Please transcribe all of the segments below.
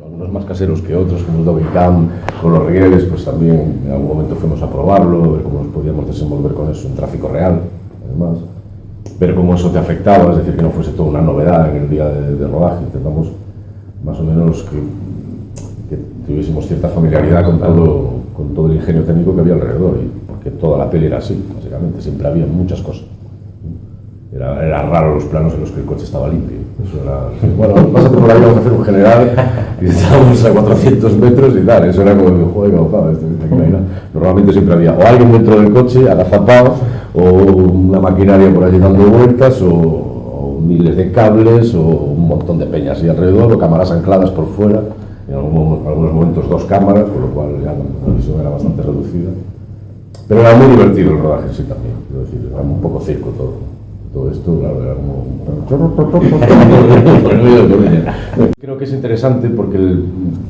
Algunos más caseros que otros, como el Dobycam, con los rieles, pues también en algún momento fuimos a probarlo, a ver cómo nos podíamos desenvolver con eso en tráfico real, además, ver cómo eso te afectaba, es decir, que no fuese toda una novedad en el día de rodaje. Intentamos más o menos que tuviésemos cierta familiaridad con todo el ingenio técnico que había alrededor, y porque toda la peli era así, básicamente, siempre había muchas cosas. Era raro los planos en los que el coche estaba limpio. Eso era, bueno, pásate por ahí, vamos a hacer un general y estábamos a 400 metros y tal. Eso era como que, joder, normalmente siempre había o alguien dentro del coche agazapado, o una maquinaria por allí dando vueltas, o miles de cables, o un montón de peñas y alrededor, o cámaras ancladas por fuera. En algunos momentos 2 cámaras, con lo cual ya la visión era bastante reducida. Pero era muy divertido el rodaje en sí también, quiero decir, era un poco circo todo esto, claro, era como... Creo que es interesante porque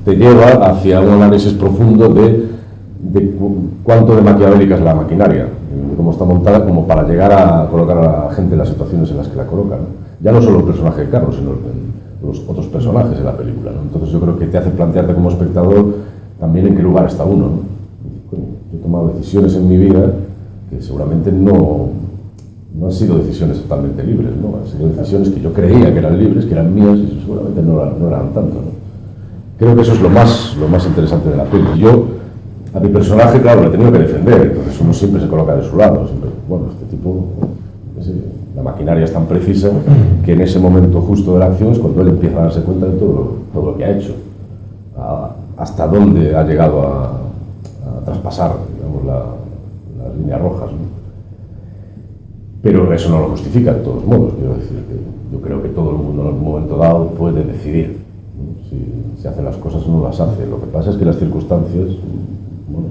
te lleva hacia un análisis profundo de cuánto de maquiavélica es la maquinaria, de cómo está montada, como para llegar a colocar a la gente en las situaciones en las que la colocan, ¿no? Ya no solo el personaje de Carlos, sino los otros personajes de la película, ¿no? Entonces yo creo que te hace plantearte como espectador también en qué lugar está uno, ¿no? Yo he tomado decisiones en mi vida que seguramente no han sido decisiones totalmente libres, ¿no? Han sido decisiones que yo creía que eran libres, que eran mías, y seguramente no eran tanto, ¿no? Creo que eso es lo más interesante de la peli. Yo, a mi personaje, claro, le he tenido que defender, entonces uno siempre se coloca de su lado, siempre, bueno, este tipo, la maquinaria es tan precisa que en ese momento justo de la acción es cuando él empieza a darse cuenta de todo lo que ha hecho, hasta dónde ha llegado a traspasar, digamos, las líneas rojas, ¿no? Pero eso no lo justifica de todos modos. Quiero decir que yo creo que todo el mundo en un momento dado puede decidir, ¿no? Si hace las cosas o no las hace. Lo que pasa es que las circunstancias, bueno,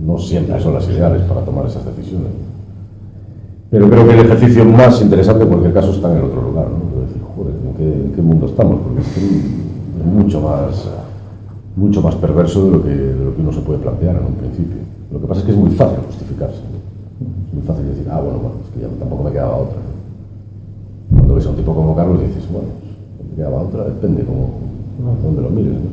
no siempre son las ideales para tomar esas decisiones. Pero creo que el ejercicio más interesante, porque el caso está en el otro lugar, ¿no? Quiero decir, joder, ¿en qué mundo estamos? Porque es mucho más perverso de lo que uno se puede plantear en un principio. Lo que pasa es que es muy fácil justificarse, ¿no? Es muy fácil decir, bueno, es que ya tampoco me quedaba otra, ¿no? Cuando ves a un tipo como Carlos dices, bueno, me quedaba otra, depende dónde lo mires, ¿no?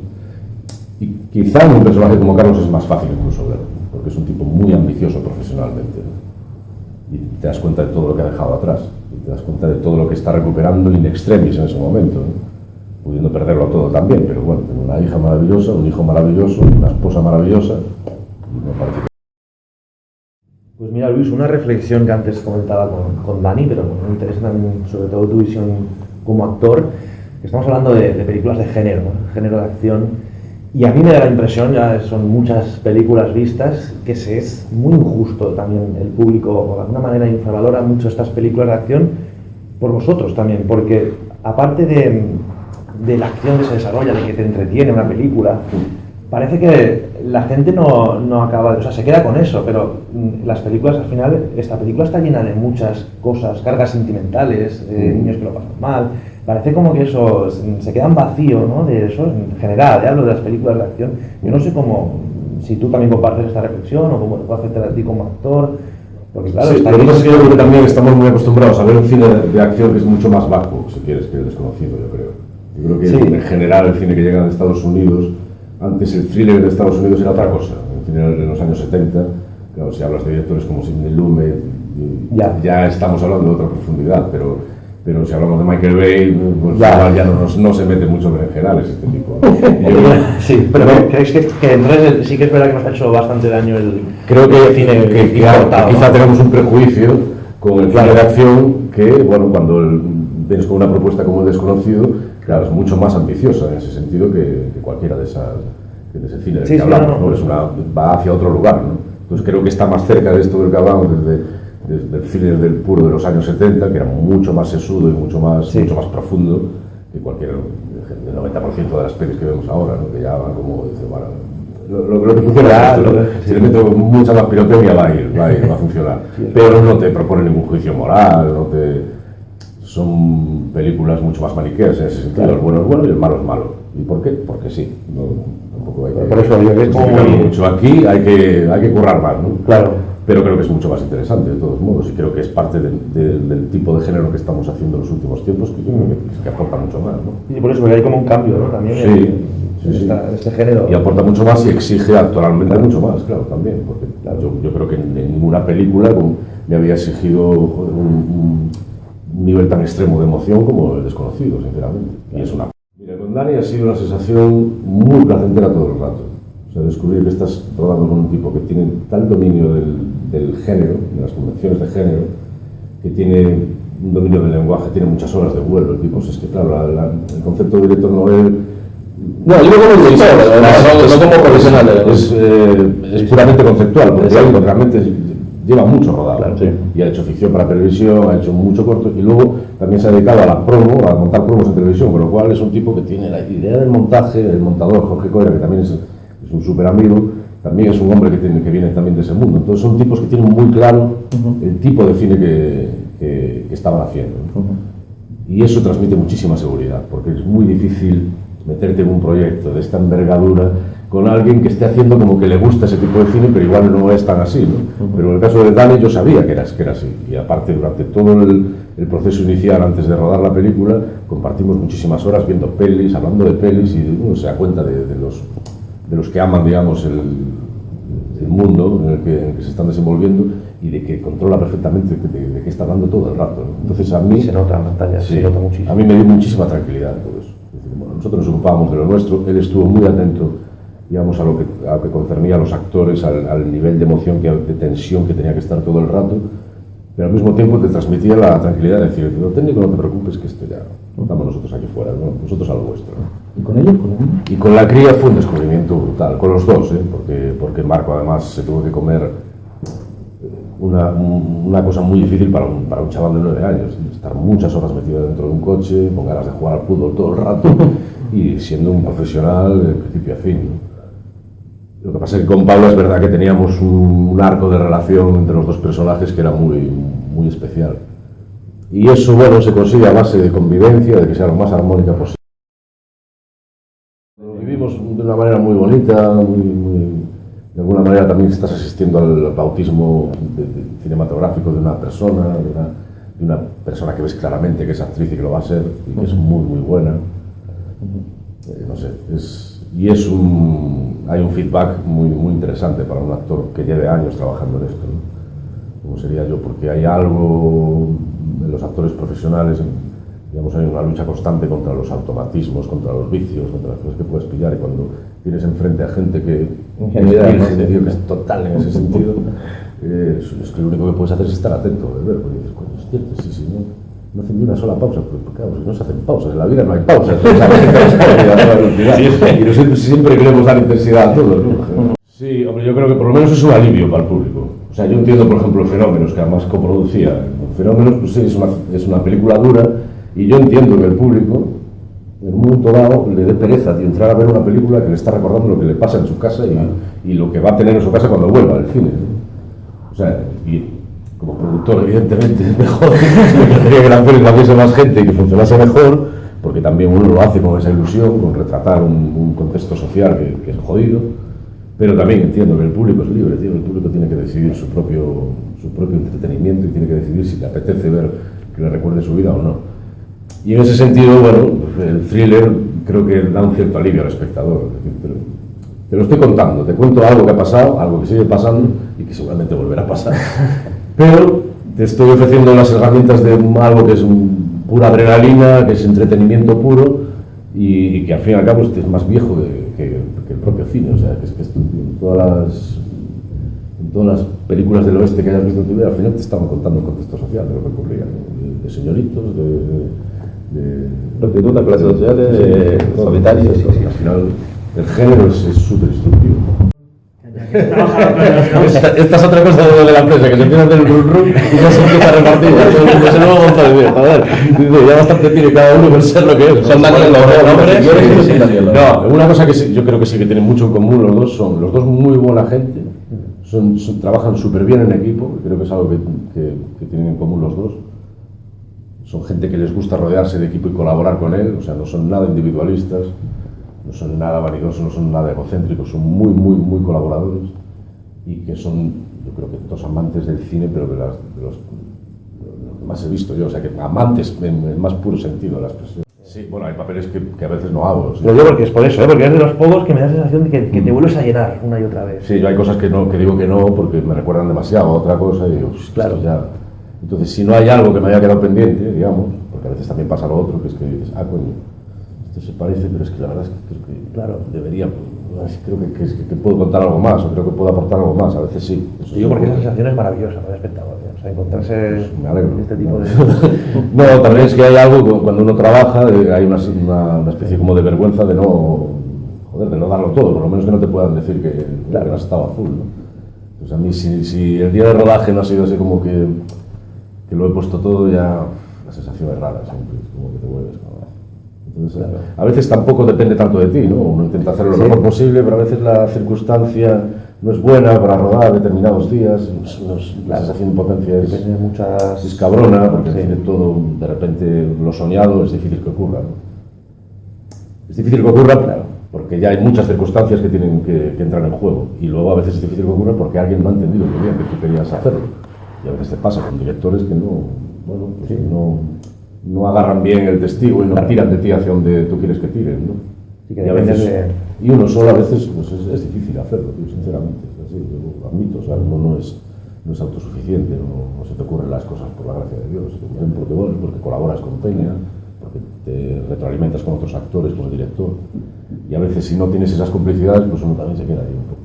Y quizá en un personaje como Carlos es más fácil incluso verlo, porque es un tipo muy ambicioso profesionalmente, ¿no? Y te das cuenta de todo lo que ha dejado atrás, y te das cuenta de todo lo que está recuperando in extremis en ese momento, ¿no? Pudiendo perderlo todo también, pero bueno, tengo una hija maravillosa, un hijo maravilloso, una esposa maravillosa, y me parece que... Pues mira, Luis, una reflexión que antes comentaba con Dani, pero me interesa también sobre todo tu visión como actor, que estamos hablando de películas de género, ¿no? Género de acción, y a mí me da la impresión, ya son muchas películas vistas, que se es muy injusto también el público, o de alguna manera infravalora mucho estas películas de acción por vosotros también, porque aparte de la acción que se desarrolla, de que te entretiene una película, parece que la gente no acaba, o sea, se queda con eso, pero las películas, al final, esta película está llena de muchas cosas, cargas sentimentales, niños que lo pasan mal, parece como que eso, se quedan vacío, ¿no? De eso, en general, hablo de las películas de acción. Yo no sé si tú también compartes esta reflexión, o cómo te puede afectar a ti como actor, porque claro, sí, está lo que pasa es que yo creo que también estamos muy acostumbrados a ver un cine de acción que es mucho más vacuo, si quieres, que el desconocido, yo creo. Yo creo que sí. En general el cine que llega de Estados Unidos, antes el thriller de Estados Unidos era otra cosa. El cine de los años 70, claro, si hablas de directores como Sidney Lumet, ya estamos hablando de otra profundidad, pero si hablamos de Michael Bay, pues ya no se mete mucho en berenjenales este tipo. Sí, pero ¿creéis que entonces sí que es verdad que nos ha hecho bastante daño el creo que cine que quizá tenemos un prejuicio con el cine de acción que, bueno, cuando vienes con una propuesta como El Desconocido, claro, es mucho más ambiciosa en ese sentido que cualquiera de ese cine del que hablamos, ¿no? Va hacia otro lugar, ¿no? Entonces creo que está más cerca de esto del que hablamos desde el cine del puro de los años 70, que era mucho más sesudo y mucho más profundo que cualquier, el 90% de las pelis que vemos ahora, ¿no? Que ya van como, dice, bueno, lo que funciona es esto, ¿no? Si le meto mucha más pirotecnia va a funcionar, pero no te propone ningún juicio moral, son películas mucho más maniqueas en ese sentido, el bueno es bueno y el malo es malo. ¿Y por qué? Porque sí, tampoco hay que... Por eso yo que mucho aquí hay que currar más, ¿no? Claro. Pero creo que es mucho más interesante de todos modos, y creo que es parte del tipo de género que estamos haciendo en los últimos tiempos, que aporta mucho más, ¿no? Y por eso hay como un cambio, ¿no? También sí. este género. Y aporta mucho más y exige actualmente mucho más, claro, también, porque yo creo que en ninguna película me había exigido un nivel tan extremo de emoción como El desconocido, sinceramente. Y es una... Mira, con Dani ha sido una sensación muy placentera todo el rato. O sea, descubrir que estás rodando con un tipo que tiene tal dominio del género, de las convenciones de género, que tiene un dominio del lenguaje, tiene muchas horas de vuelo. El tipo, es que claro, el concepto de director novel... No, yo como director, no como profesional. Es puramente conceptual, porque algo realmente lleva mucho rodado. Claro, sí. Y ha hecho ficción para televisión, ha hecho mucho corto, y luego también se ha dedicado a la promo, a montar promos en televisión, con lo cual es un tipo que tiene la idea del montaje, el montador Jorge Coira, que también es un súper amigo, también es un hombre que viene también de ese mundo. Entonces son tipos que tienen muy claro el tipo de cine que estaban haciendo. Y eso transmite muchísima seguridad, porque es muy difícil meterte en un proyecto de esta envergadura con alguien que esté haciendo como que le gusta ese tipo de cine, pero igual no es tan así, ¿no? Pero en el caso de Dani yo sabía que era así, y aparte durante todo el proceso inicial antes de rodar la película compartimos muchísimas horas viendo pelis, hablando de pelis, y uno se da cuenta de los que aman, digamos, el mundo en el que se están desenvolviendo, y de que controla perfectamente de qué está hablando todo el rato, ¿no? Entonces a mí... Se nota en pantalla, sí, se nota muchísimo. A mí me dio muchísima tranquilidad todo eso. Es decir, bueno, nosotros nos ocupábamos de lo nuestro, él estuvo muy atento, digamos, a lo que concernía a los actores, al nivel de emoción, de tensión que tenía que estar todo el rato, pero al mismo tiempo te transmitía la tranquilidad de decir, lo técnico, no te preocupes, que esto ya estamos nosotros aquí fuera, ¿no? Nosotros a lo vuestro, ¿no? ¿Y con ellos? ¿Con ellos? Y con la cría fue un descubrimiento brutal, con los dos, porque Marco además se tuvo que comer una cosa muy difícil para un chaval de 9 años, estar muchas horas metido dentro de un coche, con ganas de jugar al fútbol todo el rato y siendo un profesional de principio a fin, ¿no? Lo que pasa es que con Pablo es verdad que teníamos un arco de relación entre los dos personajes que era muy, muy especial. Y eso, bueno, se consigue a base de convivencia, de que sea lo más armónica posible. Lo vivimos de una manera muy bonita, de alguna manera también estás asistiendo al bautismo cinematográfico de una persona, de una persona que ves claramente que es actriz y que lo va a ser, y que es muy, muy buena. No sé, hay un feedback muy, muy interesante para un actor que lleve años trabajando en esto, ¿no? Como sería yo, porque hay algo en los actores profesionales, digamos, hay una lucha constante contra los automatismos, contra los vicios, contra las cosas que puedes pillar, y cuando tienes enfrente a gente que es total en ese sentido, es que lo único que puedes hacer es estar atento, de ver, porque dices, coño, es cierto, sí, no hacen ni una sola pausa, porque claro, no se hacen pausas, en la vida no hay pausas, y nosotros siempre queremos dar intensidad a todo, ¿no? Sí, hombre, yo creo que por lo menos es un alivio para el público. O sea, yo entiendo, por ejemplo, Fenómenos, que además coproducía. Fenómenos, pues sí, es una película dura, y yo entiendo que el público, en un momento dado, le dé pereza, tío, entrar a ver una película que le está recordando lo que le pasa en su casa y lo que va a tener en su casa cuando vuelva al cine, ¿no? O sea, y como productor, evidentemente, es mejor que la película fuese más gente y que funcionase mejor, porque también uno lo hace con esa ilusión, con retratar un contexto social que es jodido, pero también entiendo que el público es libre, tío, el público tiene que decidir su propio entretenimiento y tiene que decidir si le apetece ver que le recuerde su vida o no. Y en ese sentido, bueno, el thriller creo que da un cierto alivio al espectador. Es decir, te lo estoy contando, te cuento algo que ha pasado, algo que sigue pasando y que seguramente volverá a pasar. Pero te estoy ofreciendo las herramientas de algo que es pura adrenalina, que es entretenimiento puro y que al fin y al cabo es más viejo que el propio cine. O sea, que en todas las películas del oeste que hayas visto en tu vida, al final te estaban contando el contexto social de lo que ocurría, ¿no? De señoritos, de prostitutas, clases sociales, de solitarios. Al final el género es súper instructivo. Esta es otra cosa de la empresa, que se empieza a hacer el run y ya se empieza a repartir, ya se luego monta de bien, joder, ya bastante tiene cada uno por ser lo que es. Son Daniel nombres. No, una cosa que yo creo que sí que tienen mucho en común los dos, son los dos muy buena gente, trabajan súper bien en equipo, creo que es algo que tienen en común los dos. Son gente que les gusta rodearse de equipo y colaborar con él, o sea, no son nada individualistas, no son nada vanidosos, no son nada egocéntricos, son muy, muy, muy colaboradores y que son, yo creo que dos amantes del cine, pero de los que más he visto yo, o sea, que amantes en el más puro sentido de la expresión. Sí, bueno, hay papeles que a veces no hago. Sí. Lo digo porque es por eso, porque es de los pocos que me da la sensación de que te vuelves a llenar una y otra vez. Sí, yo hay cosas que digo que no porque me recuerdan demasiado a otra cosa y digo, claro. Ya. Entonces, si no hay algo que me haya quedado pendiente, digamos, porque a veces también pasa lo otro, que es que dices, coño, esto se parece, pero es que la verdad es que creo que claro, debería, creo que puedo contar algo más, o creo que puedo aportar algo más, a veces sí. Eso digo porque esa sensación es maravillosa para el espectador, o sea, encontrarse me alegro. este tipo de... No, también es que hay algo, cuando uno trabaja, hay una especie como de vergüenza de no darlo todo, por lo menos que no te puedan decir que has estado a full, ¿no? Pues a mí, si el día de rodaje no ha sido así como que lo he puesto todo, ya la sensación es rara siempre, es como que te vuelves. Entonces, a veces tampoco depende tanto de ti, ¿no? Uno intenta hacerlo lo mejor posible, pero a veces la circunstancia no es buena para rodar determinados días, la sensación de impotencia es cabrona, porque tiene todo, de repente, lo soñado es difícil que ocurra, ¿no? Es difícil que ocurra, porque ya hay muchas circunstancias que tienen que entrar en juego, y luego a veces es difícil que ocurra porque alguien no ha entendido muy bien que tú querías hacerlo. Y a veces te pasa con directores que no agarran bien el testigo y no tiran de ti hacia donde tú quieres que tiren, ¿no? Sí, que y a veces, y uno solo a veces pues es difícil hacerlo, tío, sinceramente. Es así, yo lo admito, o sea, uno no es autosuficiente, no se te ocurren las cosas por la gracia de Dios, se te ocurren porque colaboras con Peña, porque te retroalimentas con otros actores, con el director. Y a veces si no tienes esas complicidades, pues uno también se queda ahí un poco